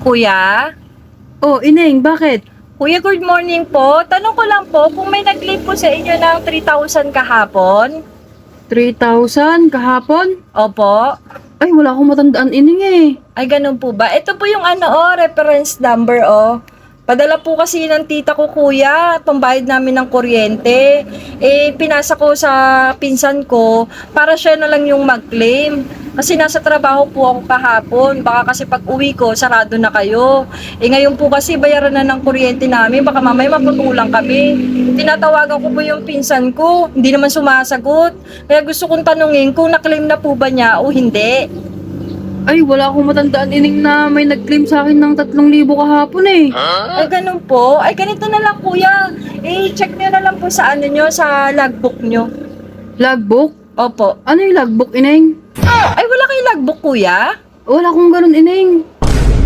Kuya? Oh, Ineng, bakit? Kuya, good morning po. Tanong ko lang po kung may nag-leave po sa inyo ng 3,000 kahapon? 3,000 kahapon? Opo. Ay, wala akong matandaan, Ineng eh. Ay, ganun po ba? Ito po yung reference number Padala po kasi ng tita ko, kuya, pambayad namin ng kuryente. Pinasa ko sa pinsan ko para siya na lang yung mag-claim. Kasi nasa trabaho po ako kahapon. Baka kasi pag uwi ko, sarado na kayo. Ngayon po kasi bayaran na ng kuryente namin. Baka mamaya maputulang kami. Tinatawagan ko po yung pinsan ko. Hindi naman sumasagot. Kaya gusto kong tanungin kung na-claim na po ba niya o hindi. Ay, wala akong matandaan, Ineng, na may nag-claim sa akin ng 3,000 kahapon eh. Ay, ganun po. Ay, ganito na lang, kuya. Check nyo na lang po sa sa logbook nyo. Logbook? Opo. Ano yung logbook, Ineng? Ay, wala kayong logbook, kuya? Wala akong ganun, Ineng.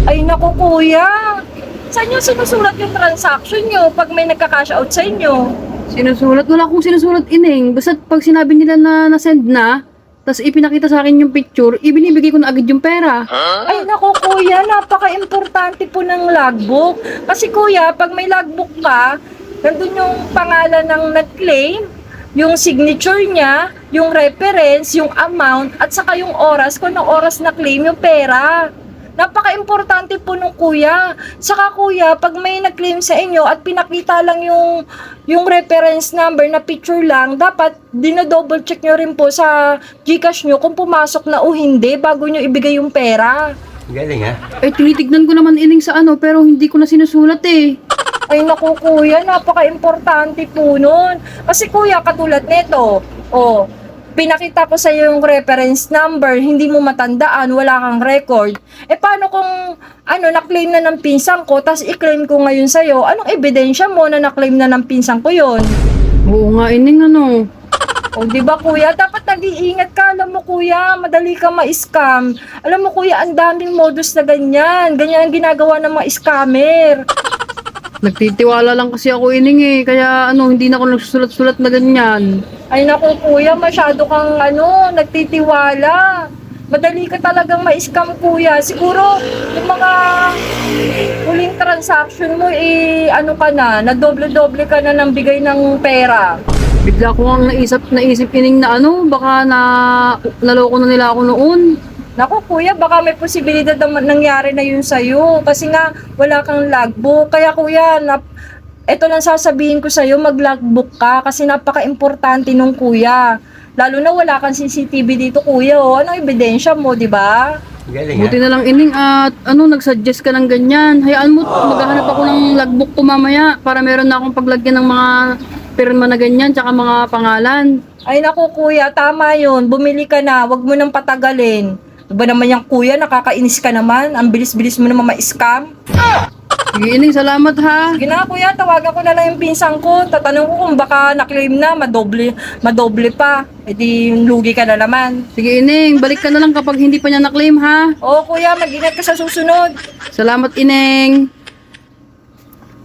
Ay, naku, kuya. Saan nyo sinusulat yung transaction nyo pag may nagka-cash out sa inyo? Sinusulat? Wala akong sinusulat, Ineng. Basta pag sinabi nila na na-send na, tas ipinakita sa akin yung picture, ibinibigay ko na agad yung pera. Ay, naku, kuya. Napaka-importante po ng logbook. Kasi, kuya, pag may logbook ka, nandun yung pangalan ng nag-claim, yung signature niya, yung reference, yung amount, at saka yung oras, kung anong oras na-claim yung pera. Napaka-importante po nung kuya. Saka kuya, pag may nag-claim sa inyo at pinakita lang yung reference number na picture lang, dapat dino-double check nyo rin po sa GCash nyo kung pumasok na o hindi bago nyo ibigay yung pera. Galing ha? Eh, tinitignan ko naman, Ineng, sa ano, pero hindi ko na sinusulat eh. Ay naku kuya, napaka-importante po nun. Kasi kuya, katulad nito, pinakita ko sa iyo yung reference number, hindi mo matandaan, wala kang record. Paano kung na-claim na ng pinsan ko, tas i-claim ko ngayon sa iyo, anong ebidensya mo na na-claim na ng pinsan ko yon? Oo nga, Ineng, ano. Di ba kuya, dapat nag-iingat ka. Alam mo kuya, madali ka ma-scam. Alam mo kuya, ang daming modus na ganyan. Ganyan ang ginagawa ng mga scammer. Nagtitiwala lang kasi ako, Ineng eh. Kaya hindi na ako nagsusulat-sulat na ganyan. Ay naku kuya, masyado kang nagtitiwala. Madali ka talagang ma-scam kuya. Siguro yung mga huling transaction mo na doble-doble ka na ng bigay ng pera. Bigla ko ang naisip, Ineng, na baka naloko na nila ako noon. Naku kuya, baka may posibilidad na nangyari na yun sa'yo. Kasi nga, wala kang logbook. Kaya kuya, ito lang sasabihin ko sa'yo, mag-logbook ka. Kasi napaka-importante nung kuya. Lalo na wala kang CCTV dito kuya. Anong ebidensya mo, di ba? Galing ha? Buti na lang, Ineng, at nagsuggest ka ng ganyan. Hayaan mo, maghahanap ako ng logbook ko mamaya para meron na akong paglagyan ng mga pirma na ganyan, tsaka mga pangalan. Ay naku kuya, tama yun. Bumili ka na, wag mo nang patagalin. Diba naman yung kuya, nakakainis ka naman. Ang bilis-bilis mo naman ma-scam. Sige, Ineng, salamat ha. Sige na kuya, tawagan ko na lang yung pinsang ko. Tatanong ko kung baka na-claim na, madoble pa. Di lugi ka na naman. Sige, Ineng, balik ka na lang kapag hindi pa niya na-claim ha. Oo kuya, mag-ingat ka sa susunod. Salamat, Ineng.